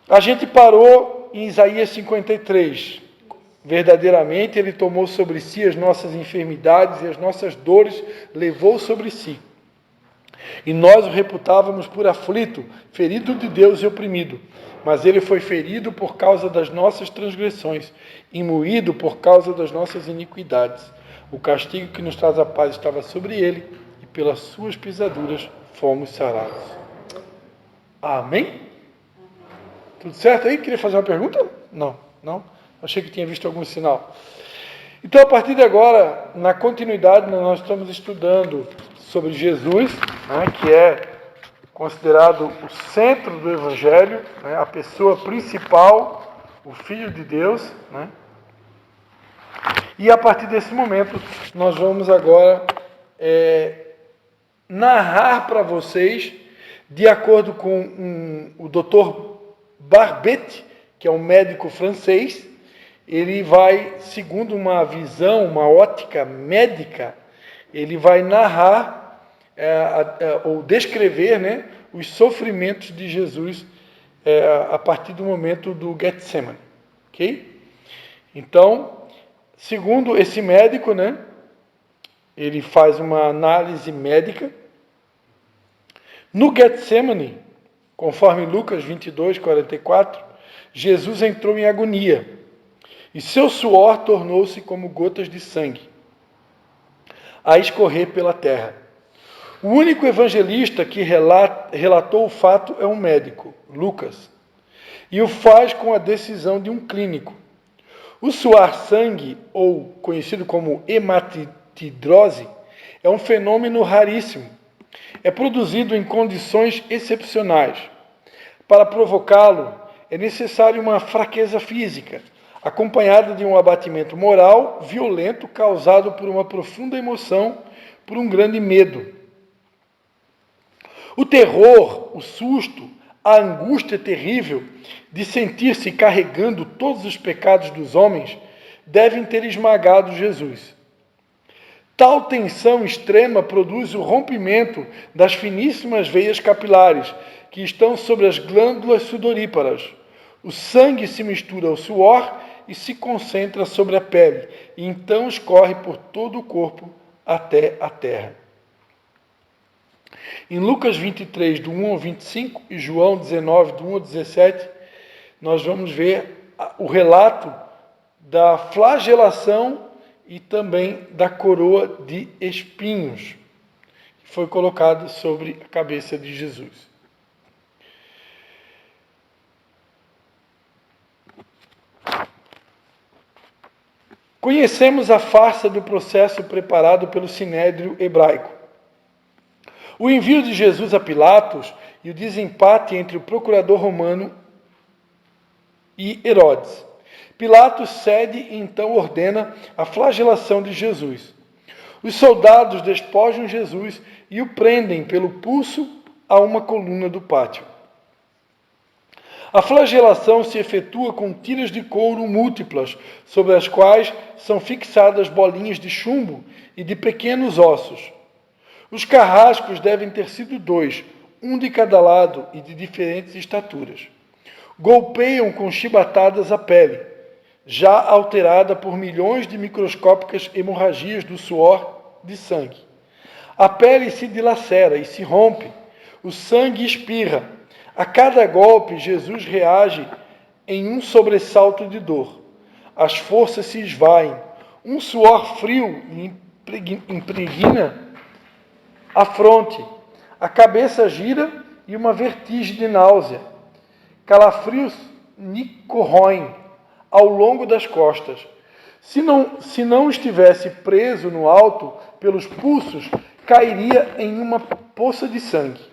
A gente parou em Isaías 53. Verdadeiramente Ele tomou sobre si as nossas enfermidades e as nossas dores levou sobre si. E nós o reputávamos por aflito, ferido de Deus e oprimido. Mas Ele foi ferido por causa das nossas transgressões e moído por causa das nossas iniquidades. O castigo que nos traz a paz estava sobre Ele e pelas suas pisaduras fomos sarados. Amém? Tudo certo aí? Queria fazer uma pergunta? Não? Achei que tinha visto algum sinal. Então, a partir de agora, na continuidade, nós estamos estudando sobre Jesus, que é considerado o centro do Evangelho, a pessoa principal, o Filho de Deus. E a partir desse momento, nós vamos agora narrar para vocês, de acordo com o Dr. Barbet, que é um médico francês. Ele vai, segundo uma visão, uma ótica médica, ele vai narrar ou descrever, os sofrimentos de Jesus a partir do momento do Getsemane. Ok? Então, segundo esse médico, ele faz uma análise médica. No Getsemane, conforme Lucas 22, 44, Jesus entrou em agonia. E seu suor tornou-se como gotas de sangue a escorrer pela terra. O único evangelista que relatou o fato é um médico, Lucas, e o faz com a decisão de um clínico. O suar sangue, ou conhecido como hematidrose, é um fenômeno raríssimo. É produzido em condições excepcionais. Para provocá-lo, é necessário uma fraqueza física, acompanhada de um abatimento moral violento causado por uma profunda emoção, por um grande medo. O terror, o susto, a angústia terrível de sentir-se carregando todos os pecados dos homens devem ter esmagado Jesus. Tal tensão extrema produz o rompimento das finíssimas veias capilares que estão sobre as glândulas sudoríparas. O sangue se mistura ao suor e se concentra sobre a pele, e então escorre por todo o corpo até a terra. Em Lucas 23, do 1 ao 25, e João 19, do 1 ao 17, nós vamos ver o relato da flagelação e também da coroa de espinhos, que foi colocado sobre a cabeça de Jesus. Conhecemos a farsa do processo preparado pelo Sinédrio hebraico. O envio de Jesus a Pilatos e o desempate entre o procurador romano e Herodes. Pilatos cede e então ordena a flagelação de Jesus. Os soldados despojam Jesus e o prendem pelo pulso a uma coluna do pátio. A flagelação se efetua com tiras de couro múltiplas, sobre as quais são fixadas bolinhas de chumbo e de pequenos ossos. Os carrascos devem ter sido 2, um de cada lado e de diferentes estaturas. Golpeiam com chibatadas a pele, já alterada por milhões de microscópicas hemorragias do suor de sangue. A pele se dilacera e se rompe, o sangue espirra. A cada golpe, Jesus reage em um sobressalto de dor. As forças se esvaem, um suor frio impregna a fronte, a cabeça gira e uma vertigem de náusea. Calafrios corroem ao longo das costas. Se não estivesse preso no alto pelos pulsos, cairia em uma poça de sangue.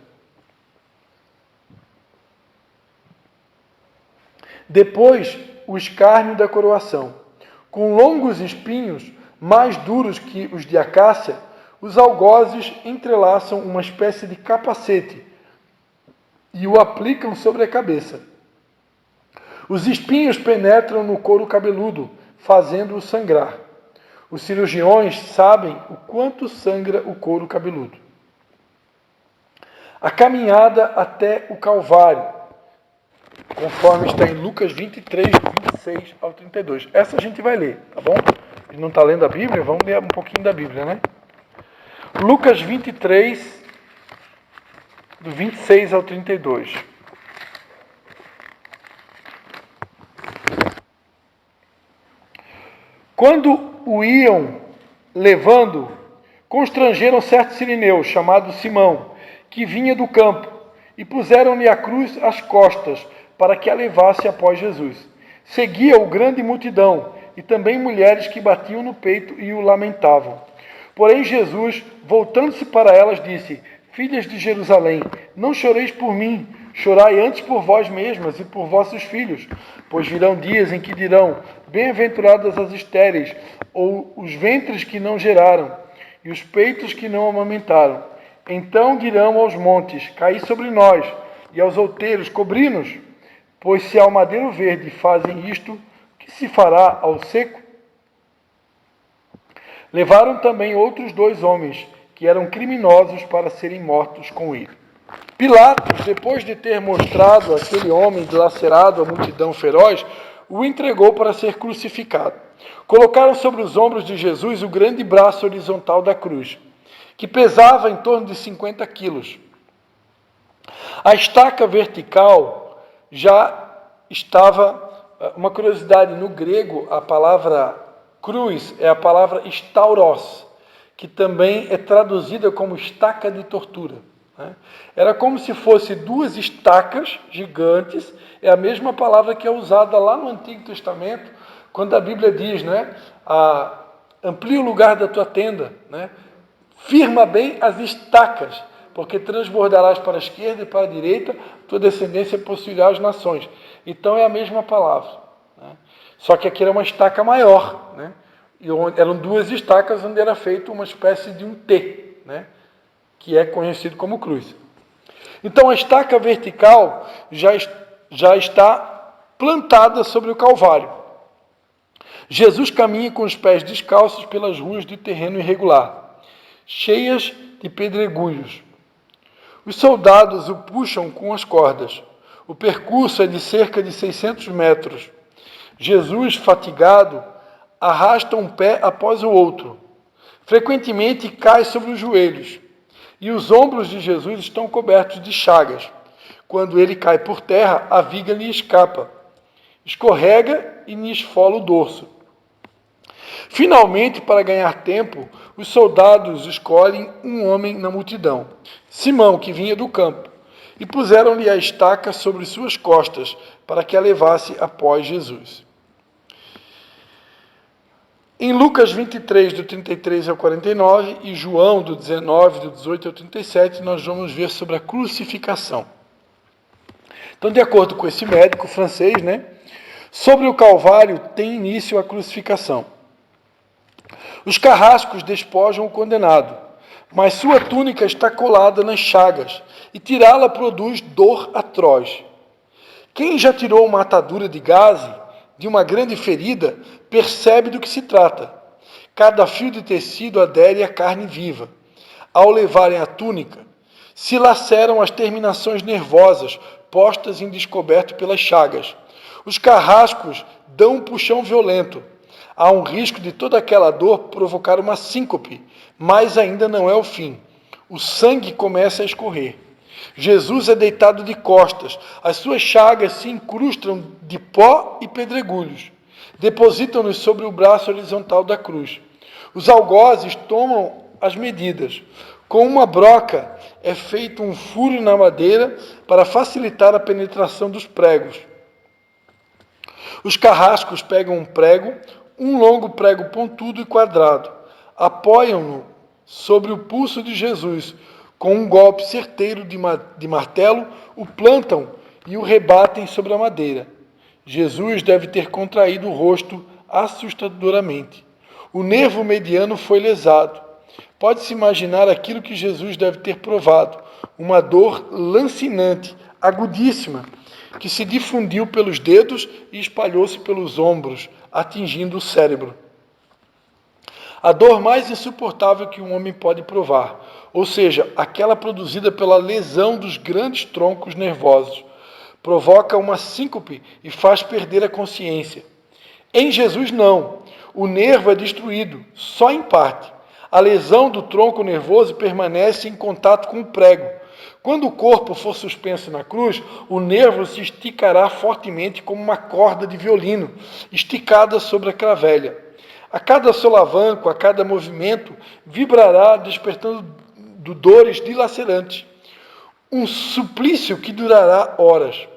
Depois, o escárnio da coroação. Com longos espinhos, mais duros que os de acácia, os algozes entrelaçam uma espécie de capacete e o aplicam sobre a cabeça. Os espinhos penetram no couro cabeludo, fazendo-o sangrar. Os cirurgiões sabem o quanto sangra o couro cabeludo. A caminhada até o Calvário. conforme está em Lucas 23, 26 ao 32. Essa a gente vai ler, tá bom? A gente não está lendo a Bíblia, vamos ler um pouquinho da Bíblia, né? Lucas 23, do 26 ao 32. Quando o iam levando, constrangeram certo sirineu, chamado Simão, que vinha do campo, e puseram-lhe a cruz às costas, para que a levasse após Jesus. Seguia-o grande multidão, e também mulheres que batiam no peito e o lamentavam. Porém Jesus, voltando-se para elas, disse: Filhas de Jerusalém, não choreis por mim, chorai antes por vós mesmas e por vossos filhos, pois virão dias em que dirão: Bem-aventuradas as estéreis, ou os ventres que não geraram, e os peitos que não amamentaram. Então dirão aos montes: Caí sobre nós, e aos outeiros: Cobri-nos. Pois se ao madeiro verde fazem isto, o que se fará ao seco? Levaram também outros 2 homens, que eram criminosos, para serem mortos com ele. Pilatos, depois de ter mostrado aquele homem dilacerado à multidão feroz, o entregou para ser crucificado. Colocaram sobre os ombros de Jesus o grande braço horizontal da cruz, que pesava em torno de 50 quilos. A estaca vertical já estava... Uma curiosidade, no grego, a palavra cruz é a palavra stauros, que também é traduzida como estaca de tortura. Era como se fosse 2 estacas gigantes, é a mesma palavra que é usada lá no Antigo Testamento, quando a Bíblia diz, amplia o lugar da tua tenda, firma bem as estacas, porque transbordarás para a esquerda e para a direita, tua descendência possuirá as nações. Então é a mesma palavra. Só que aqui era uma estaca maior, e eram 2 estacas onde era feito uma espécie de um T, que é conhecido como cruz. Então a estaca vertical já está plantada sobre o Calvário. Jesus caminha com os pés descalços pelas ruas de terreno irregular, cheias de pedregulhos. Os soldados o puxam com as cordas. O percurso é de cerca de 600 metros. Jesus, fatigado, arrasta um pé após o outro. Frequentemente cai sobre os joelhos. E os ombros de Jesus estão cobertos de chagas. Quando ele cai por terra, a viga lhe escapa. Escorrega e lhe esfola o dorso. Finalmente, para ganhar tempo, os soldados escolhem um homem na multidão, Simão, que vinha do campo, e puseram-lhe a estaca sobre suas costas, para que a levasse após Jesus. Em Lucas 23, do 33 ao 49, e João, do 19, do 18 ao 37, nós vamos ver sobre a crucificação. Então, de acordo com esse médico francês, sobre o Calvário tem início a crucificação. Os carrascos despojam o condenado, mas sua túnica está colada nas chagas, e tirá-la produz dor atroz. Quem já tirou uma atadura de gaze, de uma grande ferida, percebe do que se trata. Cada fio de tecido adere à carne viva. Ao levarem a túnica, se laceram as terminações nervosas, postas em descoberto pelas chagas. Os carrascos dão um puxão violento. Há um risco de toda aquela dor provocar uma síncope, mas ainda não é o fim. O sangue começa a escorrer. Jesus é deitado de costas, as suas chagas se incrustam de pó e pedregulhos. Depositam-nos sobre o braço horizontal da cruz. Os algozes tomam as medidas. Com uma broca é feito um furo na madeira para facilitar a penetração dos pregos. Os carrascos pegam um prego, um longo prego pontudo e quadrado, apoiam-no sobre o pulso de Jesus. Com um golpe certeiro de martelo, o plantam e o rebatem sobre a madeira. Jesus deve ter contraído o rosto assustadoramente. O nervo mediano foi lesado. Pode-se imaginar aquilo que Jesus deve ter provado, uma dor lancinante, agudíssima, que se difundiu pelos dedos e espalhou-se pelos ombros, atingindo o cérebro. A dor mais insuportável que um homem pode provar, ou seja, aquela produzida pela lesão dos grandes troncos nervosos. provoca uma síncope e faz perder a consciência. Em Jesus, não. O nervo é destruído, só em parte. A lesão do tronco nervoso permanece em contato com o prego. Quando o corpo for suspenso na cruz, o nervo se esticará fortemente como uma corda de violino, esticada sobre a cravelha. A cada solavanco, a cada movimento, vibrará, despertando dores dilacerantes. Um suplício que durará horas.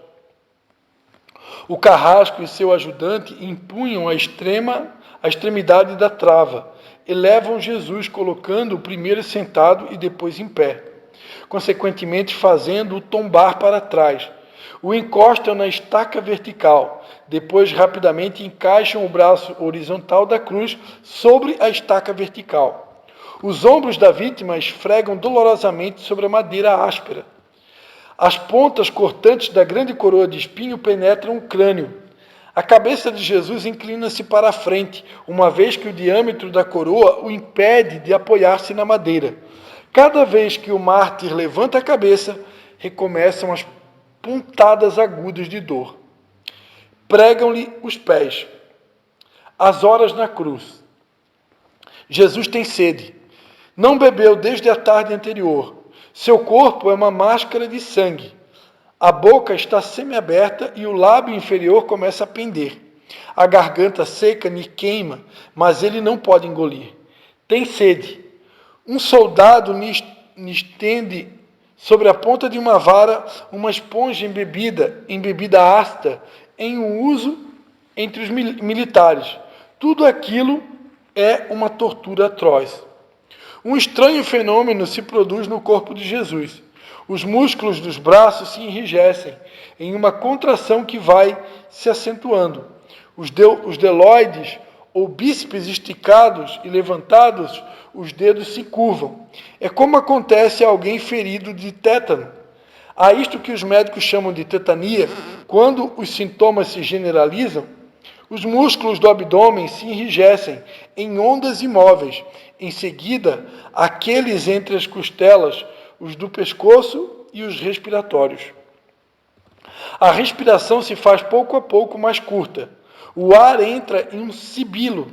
O carrasco e seu ajudante empunham a extremidade da trava, elevam Jesus, colocando-o primeiro sentado e depois em pé, consequentemente fazendo-o tombar para trás. O encostam na estaca vertical, depois rapidamente encaixam o braço horizontal da cruz sobre a estaca vertical. Os ombros da vítima esfregam dolorosamente sobre a madeira áspera. As pontas cortantes da grande coroa de espinho penetram o crânio. A cabeça de Jesus inclina-se para a frente, uma vez que o diâmetro da coroa o impede de apoiar-se na madeira. Cada vez que o mártir levanta a cabeça, recomeçam as pontadas agudas de dor. Pregam-lhe os pés. As horas na cruz. Jesus tem sede. Não bebeu desde a tarde anterior. Seu corpo é uma máscara de sangue. A boca está semiaberta e o lábio inferior começa a pender. A garganta seca lhe queima, mas ele não pode engolir. Tem sede. Um soldado lhe estende sobre a ponta de uma vara uma esponja embebida ácida, em uso entre os militares. Tudo aquilo é uma tortura atroz. Um estranho fenômeno se produz no corpo de Jesus. Os músculos dos braços se enrijecem em uma contração que vai se acentuando. Os deltoides ou bíceps esticados e levantados, os dedos se curvam. É como acontece a alguém ferido de tétano. Há isto que os médicos chamam de tetania. Quando os sintomas se generalizam, os músculos do abdômen se enrijecem em ondas imóveis. Em seguida, aqueles entre as costelas, os do pescoço e os respiratórios. A respiração se faz pouco a pouco mais curta. O ar entra em um sibilo,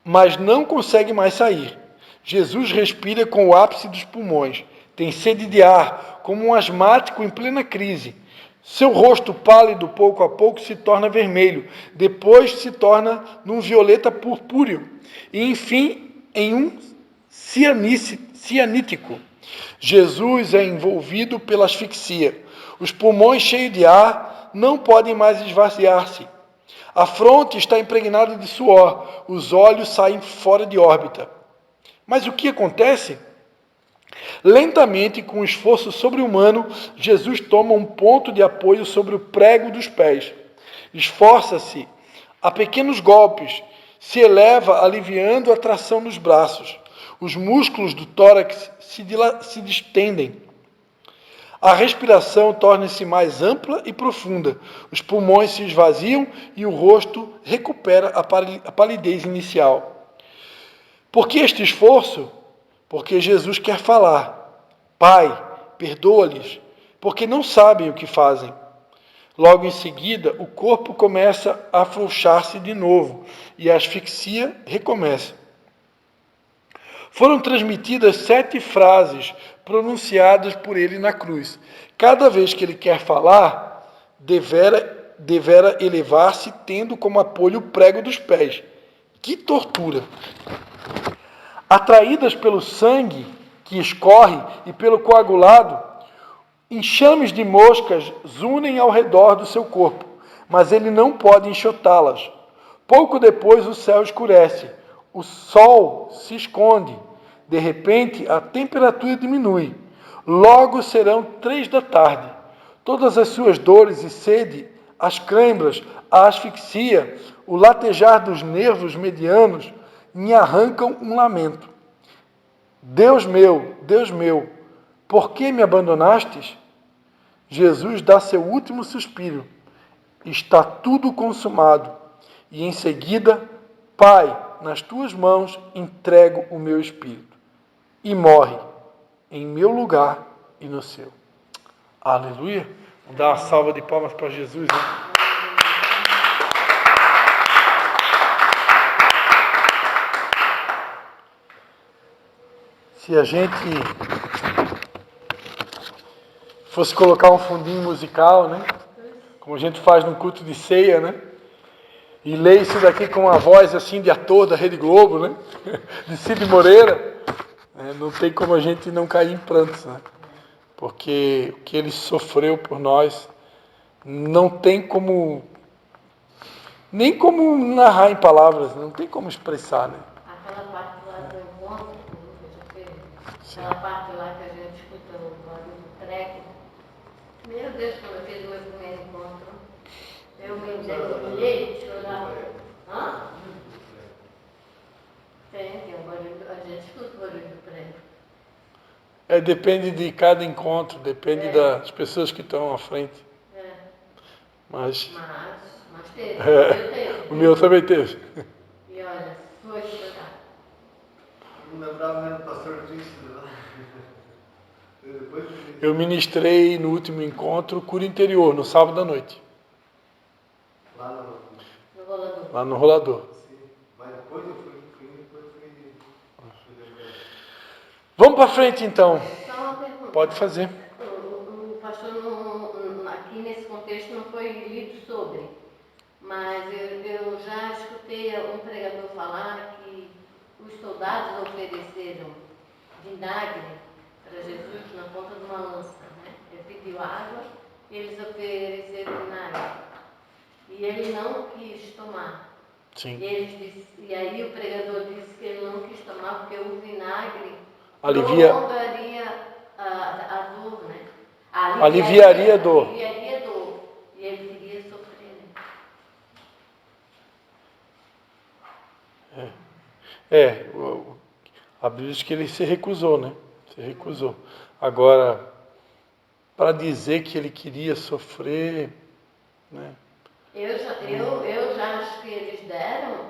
mas não consegue mais sair. Jesus respira com o ápice dos pulmões. Tem sede de ar, como um asmático em plena crise. Seu rosto pálido, pouco a pouco, se torna vermelho. Depois se torna num violeta purpúreo. E, enfim, em um cianítico. Jesus é envolvido pela asfixia. Os pulmões cheios de ar não podem mais esvaziar-se. A fronte está impregnada de suor. Os olhos saem fora de órbita. Mas o que acontece? Lentamente, com um esforço sobre-humano, Jesus toma um ponto de apoio sobre o prego dos pés. Esforça-se a pequenos golpes, se eleva aliviando a tração nos braços. Os músculos do tórax se distendem. A respiração torna-se mais ampla e profunda. Os pulmões se esvaziam e o rosto recupera a palidez inicial. Por que este esforço? Porque Jesus quer falar. Pai, perdoa-lhes, porque não sabem o que fazem. Logo em seguida, o corpo começa a afrouxar-se de novo e a asfixia recomeça. Foram transmitidas 7 frases pronunciadas por ele na cruz. Cada vez que ele quer falar, devera elevar-se, tendo como apoio o prego dos pés. Que tortura! Atraídas pelo sangue que escorre e pelo coagulado, enxames de moscas zunem ao redor do seu corpo, mas ele não pode enxotá-las. Pouco depois o céu escurece, o sol se esconde. De repente, a temperatura diminui. Logo serão 3 da tarde. Todas as suas dores e sede, as câimbras, a asfixia, o latejar dos nervos medianos, me arrancam um lamento. Deus meu, por que me abandonastes? Jesus dá seu último suspiro. Está tudo consumado. E em seguida, Pai, nas tuas mãos entrego o meu espírito. E morre em meu lugar e no seu. Aleluia. Vamos dar uma salva de palmas para Jesus, né? Se a gente fosse colocar um fundinho musical, né? Como a gente faz no culto de ceia, né? E ler isso daqui com uma voz assim de ator da Rede Globo, né? De Cid Moreira, não tem como a gente não cair em prantos, né? Porque o que ele sofreu por nós não tem como, nem como narrar em palavras, não tem como expressar, né? Aquela parte lá do encontro que o Lucas já fez, aquela parte lá que a gente escuta o barulho do treco. Meu Deus, quando eu fiz o meu primeiro encontro, eu me olhei de chorar. Hã? Tem um barulho, a gente escuta o barulho do prego. Depende de cada encontro, depende das pessoas que estão à frente. Mas teve, eu teve. o meu também teve. E olha, foi chorar. Eu não lembrava nem do pastor triste lá. Eu ministrei no último encontro cura interior, no sábado à noite. No rolador. Lá no rolador. Sim, mas depois eu fui Vamos para frente então. Só uma pergunta. Pode fazer. O pastor aqui nesse contexto não foi lido sobre, mas eu já escutei um pregador falar que os soldados ofereceram vinagre para Jesus na ponta de uma lança, né? Ele pediu água e eles ofereceram vinagre. E ele não quis tomar. Sim. E aí o pregador disse que ele não quis tomar porque o vinagre prolongaria a dor, né? Aliviaria a dor. Aliviaria a dor. E ele queria sofrer, né? A Bíblia diz que ele se recusou, né? Se recusou. Agora, para dizer que ele queria sofrer, né? Eu já acho que eles deram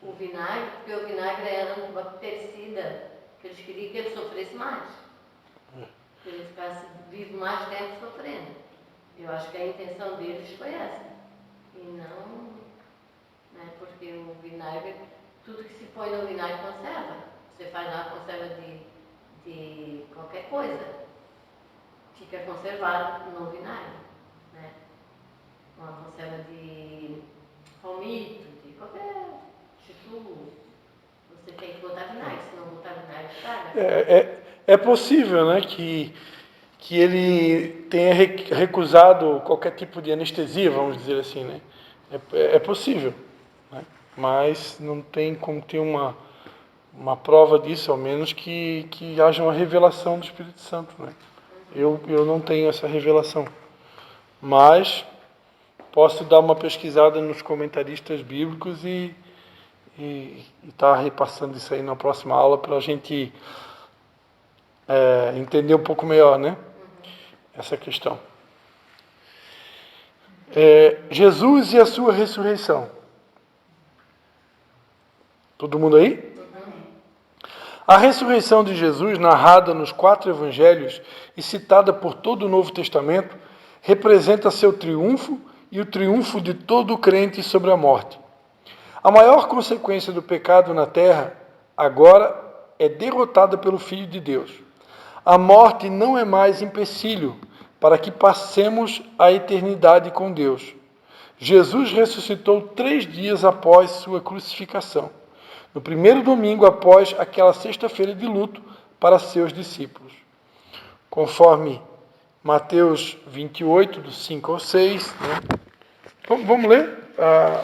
o vinagre, porque o vinagre era um bactericida, que eles queriam que ele sofresse mais. Que ele ficasse vivo mais tempo sofrendo. Eu acho que a intenção deles foi essa. E não, né, porque o vinagre, tudo que se põe no vinagre conserva. Você faz uma conserva de qualquer coisa, fica conservado no vinagre, né? Uma conserva de palmito, de qualquer chuchu, você tem que botar vinagre, se não botar vinagre, estraga. É possível, né, que ele tenha recusado qualquer tipo de anestesia, vamos dizer assim, né? É possível, né? Mas não tem como ter uma prova disso, ao menos que haja uma revelação do Espírito Santo, né? Eu não tenho essa revelação, mas posso dar uma pesquisada nos comentaristas bíblicos e estar repassando isso aí na próxima aula para a gente entender um pouco melhor, né? Essa questão. Jesus e a sua ressurreição. Todo mundo aí? A ressurreição de Jesus, narrada nos 4 evangelhos e citada por todo o Novo Testamento, representa seu triunfo e o triunfo de todo crente sobre a morte. A maior consequência do pecado na terra, agora, é derrotada pelo Filho de Deus. A morte não é mais empecilho para que passemos a eternidade com Deus. Jesus ressuscitou 3 dias após sua crucificação, no primeiro domingo após aquela sexta-feira de luto para seus discípulos. Conforme Mateus 28, do 5 ao 6. Né? Vamos ler?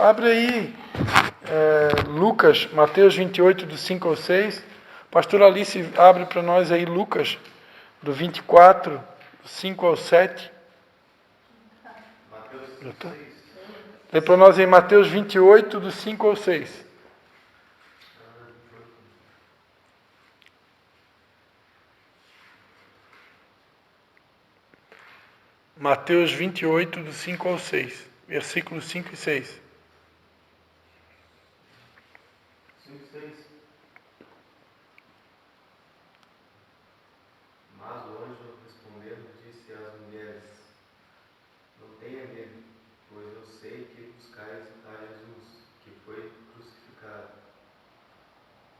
Abre aí Lucas, Mateus 28, do 5 ao 6. Pastor Alice, abre para nós aí Lucas, do 24, do 5 ao 7. Mateus 6. Lê para nós aí Mateus 28, do 5 ao 6. Mateus 28, do 5 ao 6. Versículos 5 e 6. 5, 6. Mas o anjo respondendo disse às mulheres: sei que buscais a Jesus, que foi crucificado.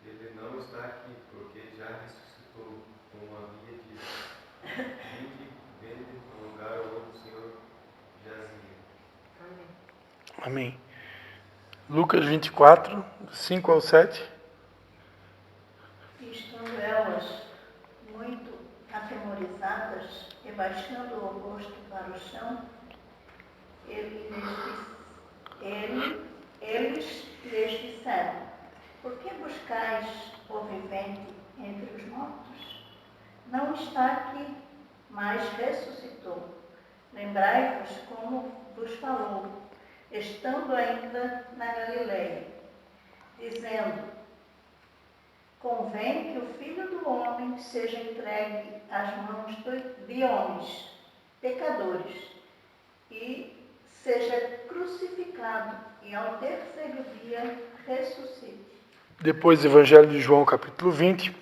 Ele não está aqui, porque já ressuscitou, como havia dito. Vede o lugar onde o Senhor jazia. Amém. Lucas 24, 5 ao 7. Estando elas muito atemorizadas e baixando o rosto para o chão, eles lhes disseram: por que buscais o vivente entre os mortos? Não está aqui, mas ressuscitou. Lembrai-vos como vos falou, estando ainda na Galileia, dizendo: convém que o Filho do Homem seja entregue às mãos de homens, pecadores, e seja crucificado, e ao terceiro dia ressuscite. Depois, Evangelho de João, capítulo 20,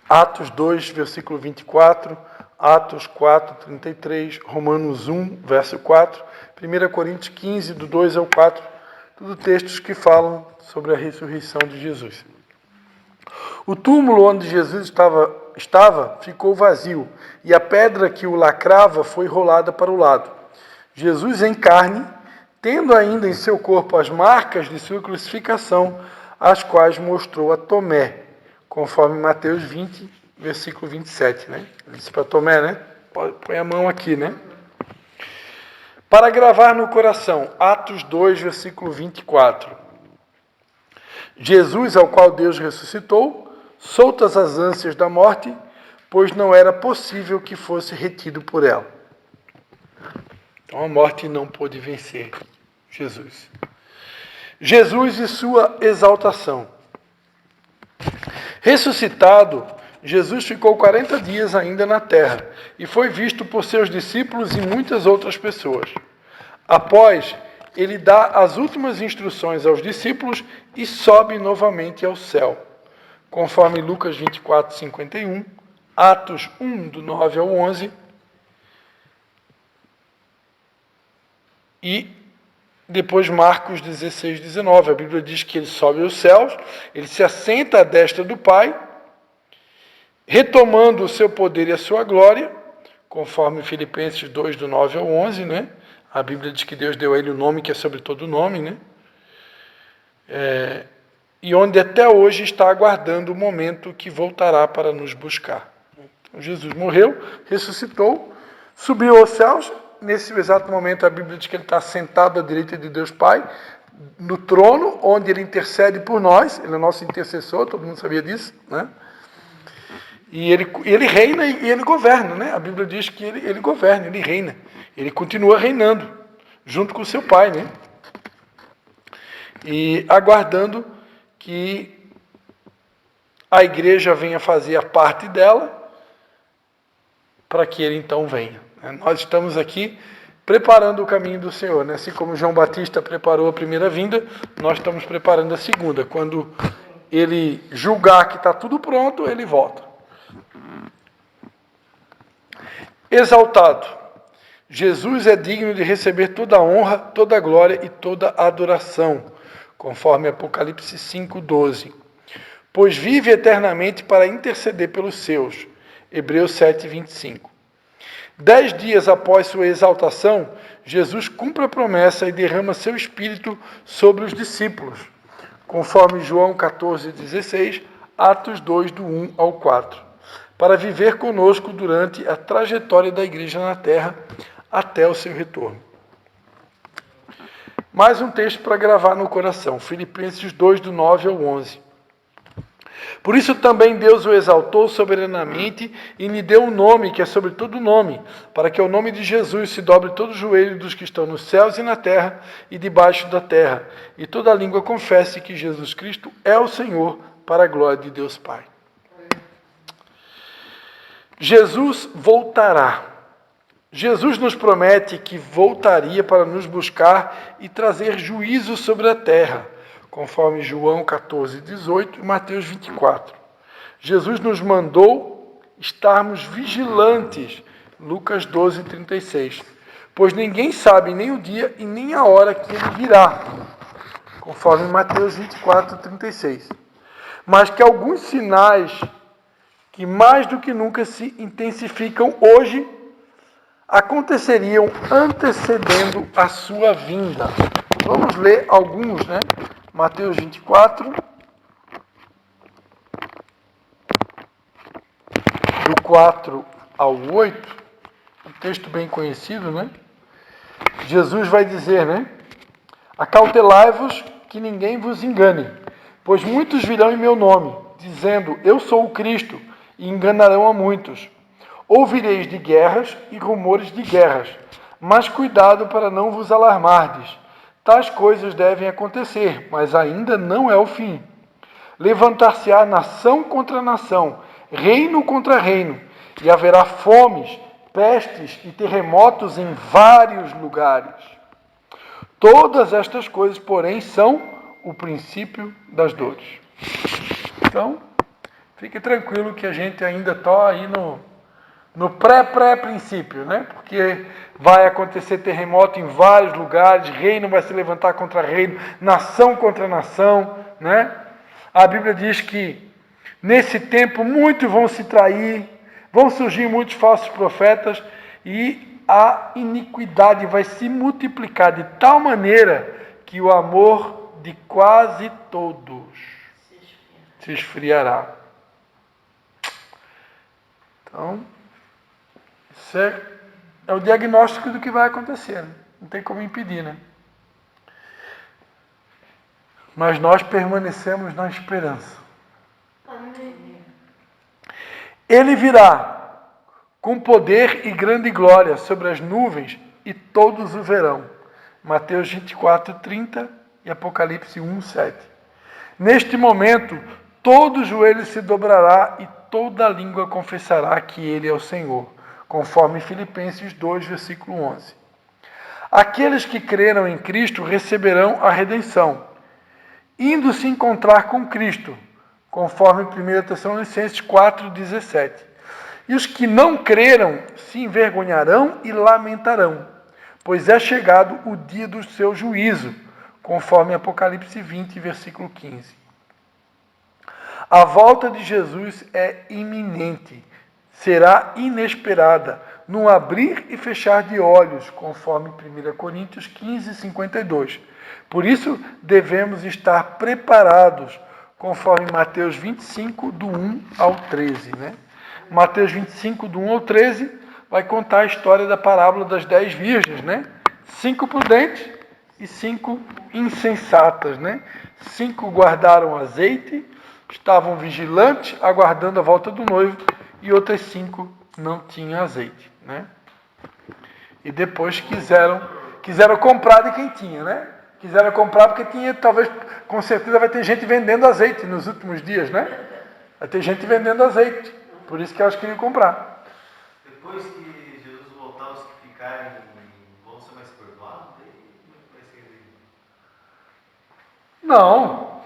Atos 2, versículo 24, Atos 4, 33, Romanos 1, verso 4, 1 Coríntios 15, do 2 ao 4, tudo textos que falam sobre a ressurreição de Jesus. O túmulo onde Jesus estava ficou vazio, e a pedra que o lacrava foi rolada para o lado. Jesus em carne, tendo ainda em seu corpo as marcas de sua crucificação, as quais mostrou a Tomé, conforme Mateus 20, versículo 27, né? Ele disse para Tomé, né? Põe a mão aqui, né? Para gravar no coração, Atos 2, versículo 24. Jesus, ao qual Deus ressuscitou, soltas as ânsias da morte, pois não era possível que fosse retido por ela. Então a morte não pôde vencer Jesus. Jesus e sua exaltação. Ressuscitado, Jesus ficou 40 dias ainda na terra e foi visto por seus discípulos e muitas outras pessoas. Após, ele dá as últimas instruções aos discípulos e sobe novamente ao céu, conforme Lucas 24, 51, Atos 1, do 9 ao 11, e depois Marcos 16, 19. A Bíblia diz que ele sobe aos céus, ele se assenta à destra do Pai, retomando o seu poder e a sua glória, conforme Filipenses 2, do 9 ao 11, né? A Bíblia diz que Deus deu a ele o nome que é sobre todo nome, né? E onde até hoje está aguardando o momento que voltará para nos buscar. Então, Jesus morreu, ressuscitou, subiu aos céus. Nesse exato momento, a Bíblia diz que ele está sentado à direita de Deus Pai, no trono, onde ele intercede por nós. Ele é nosso intercessor, todo mundo sabia disso, né? E ele reina e ele governa, né? A Bíblia diz que ele governa, ele reina. Ele continua reinando, junto com o seu Pai, né? E aguardando que a igreja venha fazer a parte dela, para que ele então venha. Nós estamos aqui preparando o caminho do Senhor, né? Assim como João Batista preparou a primeira vinda, nós estamos preparando a segunda. Quando ele julgar que está tudo pronto, ele volta. Exaltado. Jesus é digno de receber toda a honra, toda a glória e toda a adoração, conforme Apocalipse 5:12. Pois vive eternamente para interceder pelos seus. Hebreus 7:25. 10 dias após sua exaltação, Jesus cumpre a promessa e derrama seu Espírito sobre os discípulos, conforme João 14:16, Atos 2, do 1 ao 4, para viver conosco durante a trajetória da igreja na terra até o seu retorno. Mais um texto para gravar no coração, Filipenses 2, do 9 ao 11. Por isso também Deus o exaltou soberanamente e lhe deu um nome que é sobre todo nome, para que ao nome de Jesus se dobre todo o joelho dos que estão nos céus e na terra e debaixo da terra, e toda língua confesse que Jesus Cristo é o Senhor, para a glória de Deus Pai. Jesus voltará. Jesus nos promete que voltaria para nos buscar e trazer juízo sobre a terra, conforme João 14:18 e Mateus 24. Jesus nos mandou estarmos vigilantes, Lucas 12:36, pois ninguém sabe nem o dia e nem a hora que ele virá, conforme Mateus 24, 36. Mas que alguns sinais que mais do que nunca se intensificam hoje aconteceriam antecedendo a sua vinda. Vamos ler alguns, né? Mateus 24, do 4 ao 8, um texto bem conhecido, né? Jesus vai dizer, né? Acautelai-vos que ninguém vos engane, pois muitos virão em meu nome, dizendo, eu sou o Cristo, e enganarão a muitos. Ouvireis de guerras e rumores de guerras, mas cuidado para não vos alarmardes. Tais coisas devem acontecer, mas ainda não é o fim. Levantar-se-á nação contra nação, reino contra reino, e haverá fomes, pestes e terremotos em vários lugares. Todas estas coisas, porém, são o princípio das dores. Então, fique tranquilo que a gente ainda está aí no pré-princípio, né? Porque vai acontecer terremoto em vários lugares, reino vai se levantar contra reino, nação contra nação, né? A Bíblia diz que nesse tempo muitos vão se trair, vão surgir muitos falsos profetas e a iniquidade vai se multiplicar de tal maneira que o amor de quase todos se esfriará. Então, isso é o diagnóstico do que vai acontecer, né? Não tem como impedir, né? Mas nós permanecemos na esperança. Ele virá com poder e grande glória sobre as nuvens e todos o verão. Mateus 24, 30 e Apocalipse 1, 7. Neste momento, todo joelho se dobrará e toda língua confessará que Ele é o Senhor, conforme Filipenses 2, versículo 11. Aqueles que creram em Cristo receberão a redenção, indo se encontrar com Cristo, conforme 1 Tessalonicenses 4, 17. E os que não creram se envergonharão e lamentarão, pois é chegado o dia do seu juízo, conforme Apocalipse 20, versículo 15. A volta de Jesus é iminente, será inesperada, num abrir e fechar de olhos, conforme 1 Coríntios 15, 52. Por isso, devemos estar preparados, conforme Mateus 25, do 1 ao 13. Né? Mateus 25, do 1 ao 13, vai contar a história da parábola das 10 virgens, né? 5 prudentes e 5 insensatas, né? 5 guardaram azeite, estavam vigilantes, aguardando a volta do noivo, e outras 5 não tinham azeite, né? E depois quiseram comprar de quem tinha, né? Quiseram comprar porque tinha, talvez, com certeza vai ter gente vendendo azeite nos últimos dias, né? Vai ter gente vendendo azeite, por isso que elas queriam comprar. Depois que Jesus voltar, os que ficarem vão ser mais perdoados? Como é que vai ser? Não.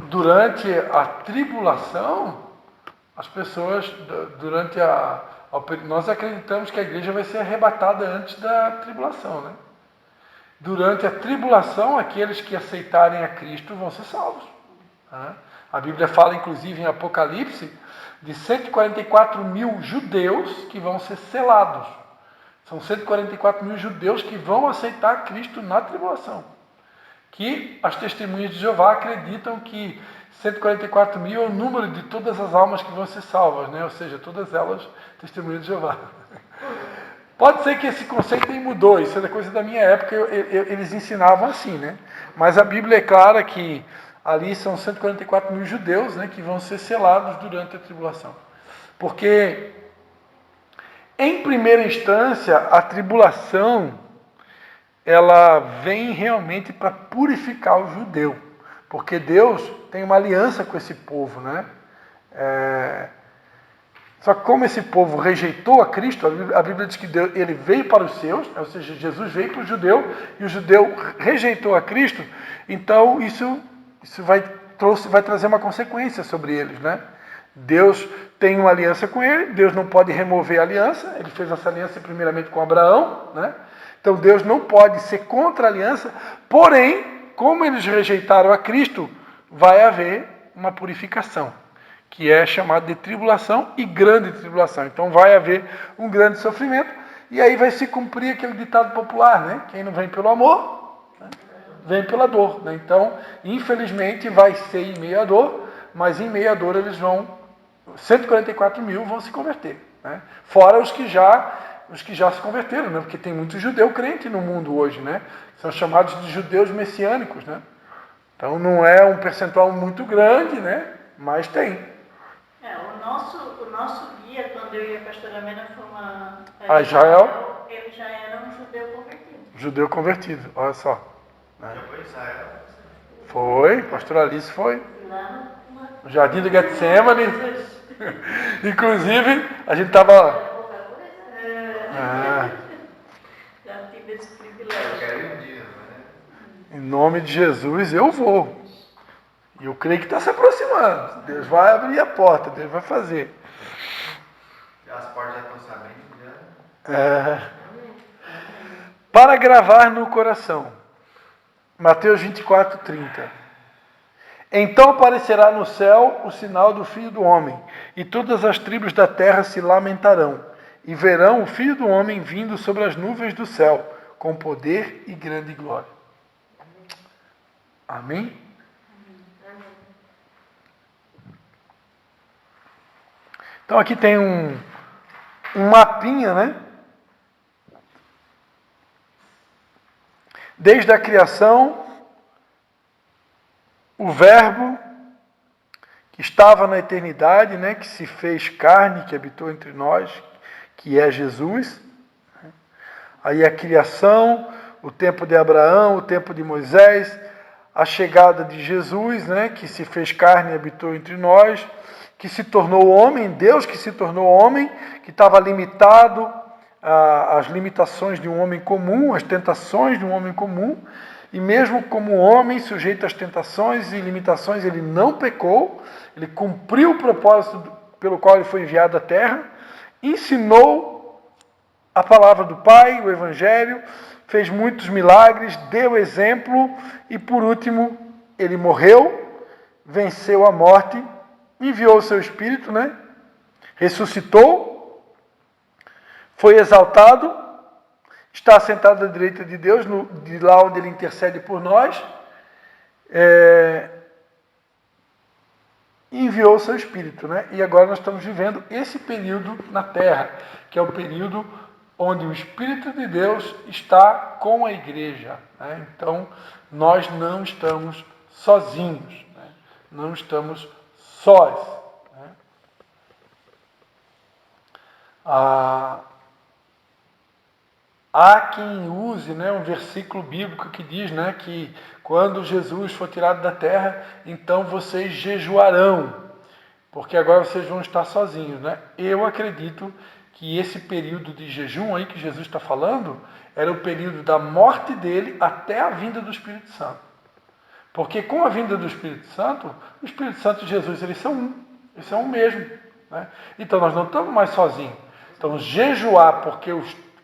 Durante a tribulação, as pessoas, nós acreditamos que a igreja vai ser arrebatada antes da tribulação, né? Durante a tribulação, aqueles que aceitarem a Cristo vão ser salvos. Né? A Bíblia fala, inclusive, em Apocalipse, de 144 mil judeus que vão ser selados. São 144 mil judeus que vão aceitar Cristo na tribulação. Que as testemunhas de Jeová acreditam que 144 mil é o número de todas as almas que vão ser salvas, né? Ou seja, todas elas testemunhas de Jeová. Pode ser que esse conceito nem mudou, isso é coisa da minha época, eles ensinavam assim, né? Mas a Bíblia é clara que ali são 144 mil judeus, né, que vão ser selados durante a tribulação. Porque, em primeira instância, a tribulação, ela vem realmente para purificar o judeu. Porque Deus tem uma aliança com esse povo, né? Só que como esse povo rejeitou a Cristo, a Bíblia diz que ele veio para os seus, ou seja, Jesus veio para o judeu, e o judeu rejeitou a Cristo, então isso vai trazer uma consequência sobre eles, né? Deus tem uma aliança com ele, Deus não pode remover a aliança, ele fez essa aliança primeiramente com Abraão, né? Então Deus não pode ser contra a aliança, porém, como eles rejeitaram a Cristo, vai haver uma purificação, que é chamada de tribulação e grande tribulação. Então vai haver um grande sofrimento, e aí vai se cumprir aquele ditado popular, né? Quem não vem pelo amor, né, vem pela dor, né? Então, infelizmente, vai ser em meio à dor, mas em meio à dor eles vão, 144 mil vão se converter, né? Fora os que já se converteram, né? Porque tem muito judeu crente no mundo hoje, né? São chamados de judeus messiânicos, né? Então não é um percentual muito grande, né? Mas tem. O nosso guia, quando eu ia para a pastora Mena, foi A Israel, ele já era um judeu convertido. Judeu convertido, olha só. Né? Já foi Israel? Foi, pastor Alice foi. Lá No Jardim do Getsemane. Inclusive, a gente estava... já tive esse Eu privilégio. quero ir um dia, né? Em nome de Jesus, eu vou. E eu creio que está se aproximando. Deus vai abrir a porta, Deus vai fazer. As portas já estão se abrindo, já. Para gravar no coração. Mateus 24, 30. Então aparecerá no céu o sinal do Filho do Homem, e todas as tribos da terra se lamentarão, e verão o Filho do Homem vindo sobre as nuvens do céu, com poder e grande glória. Amém? Então aqui tem um mapinha, né? Desde a criação, o Verbo que estava na eternidade, né? Que se fez carne, que habitou entre nós, que é Jesus. Aí a criação, o tempo de Abraão, o tempo de Moisés, a chegada de Jesus, né? Que se fez carne e habitou entre nós, que se tornou homem, Deus que se tornou homem, que estava limitado às limitações de um homem comum, às tentações de um homem comum, e mesmo como homem, sujeito às tentações e limitações, ele não pecou, ele cumpriu o propósito pelo qual ele foi enviado à terra, ensinou a palavra do Pai, o Evangelho, fez muitos milagres, deu exemplo, e por último, ele morreu, venceu a morte, enviou o seu Espírito, né? Ressuscitou, foi exaltado, está sentado à direita de Deus, de lá onde ele intercede por nós, enviou o seu Espírito, né? E agora nós estamos vivendo esse período na Terra, que é o período onde o Espírito de Deus está com a igreja, né? Então, nós não estamos sozinhos, né? Não estamos sós. Né? Há quem use, né, um versículo bíblico que diz, né, que quando Jesus for tirado da terra, então vocês jejuarão, porque agora vocês vão estar sozinhos. Né? Eu acredito que esse período de jejum aí que Jesus está falando era o período da morte dele até a vinda do Espírito Santo. Porque com a vinda do Espírito Santo, o Espírito Santo e Jesus, eles são um mesmo. Né? Então nós não estamos mais sozinhos. Então jejuar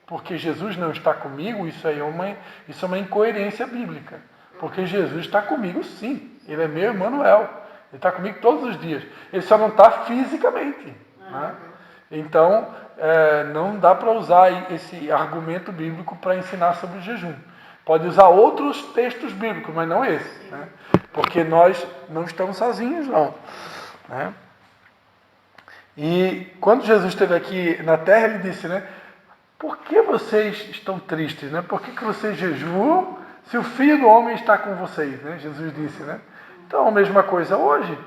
porque Jesus não está comigo, isso é uma incoerência bíblica. Porque Jesus está comigo sim. Ele é meu Emmanuel. Ele está comigo todos os dias. Ele só não está fisicamente. Né? Então, não dá para usar esse argumento bíblico para ensinar sobre o jejum. Pode usar outros textos bíblicos, mas não esse. Né? Porque nós não estamos sozinhos, não. Né? E quando Jesus esteve aqui na terra, ele disse, né? Por que vocês estão tristes? Né? Por que vocês jejuam se o Filho do Homem está com vocês? Né? Jesus disse, né? Então, a mesma coisa hoje.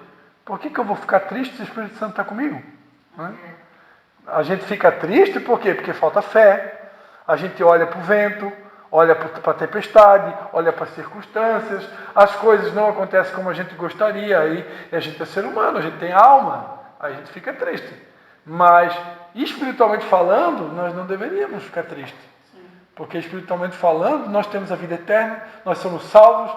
Por que eu vou ficar triste se o Espírito Santo está comigo? Né? A gente fica triste por quê? Porque falta fé. A gente olha para o vento, olha para a tempestade, olha para as circunstâncias, as coisas não acontecem como a gente gostaria, aí a gente é ser humano, a gente tem alma, aí a gente fica triste. Mas, espiritualmente falando, nós não deveríamos ficar tristes. Porque, espiritualmente falando, nós temos a vida eterna, nós somos salvos,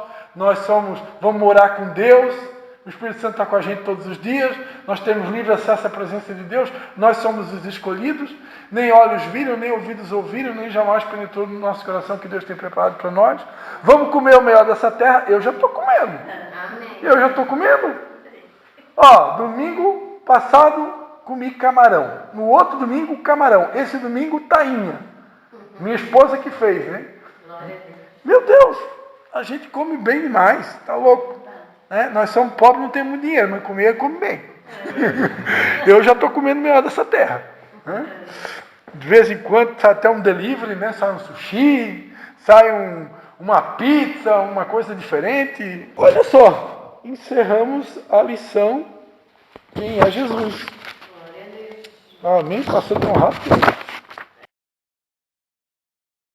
vamos morar com Deus, o O Espírito Santo está com a gente todos os dias, nós temos livre acesso à presença de Deus, nós somos os escolhidos, nem olhos viram, nem ouvidos ouviram, nem jamais penetrou no nosso coração que Deus tem preparado para nós. Vamos comer o melhor dessa terra? Eu já estou comendo. Amém. Eu já estou comendo. Ó, domingo passado comi camarão. No outro domingo, camarão. Esse domingo, tainha. Minha esposa que fez, né? Glória a Deus. Meu Deus, a gente come bem demais, tá louco? Né? Nós somos pobres, não temos dinheiro, mas comer, come bem. Eu já estou comendo melhor dessa terra. Né? De vez em quando sai até um delivery, né? Sai um sushi, sai uma pizza, uma coisa diferente. Olha só, encerramos a lição quem é Jesus. Glória a Deus. Amém? Passou tão rápido.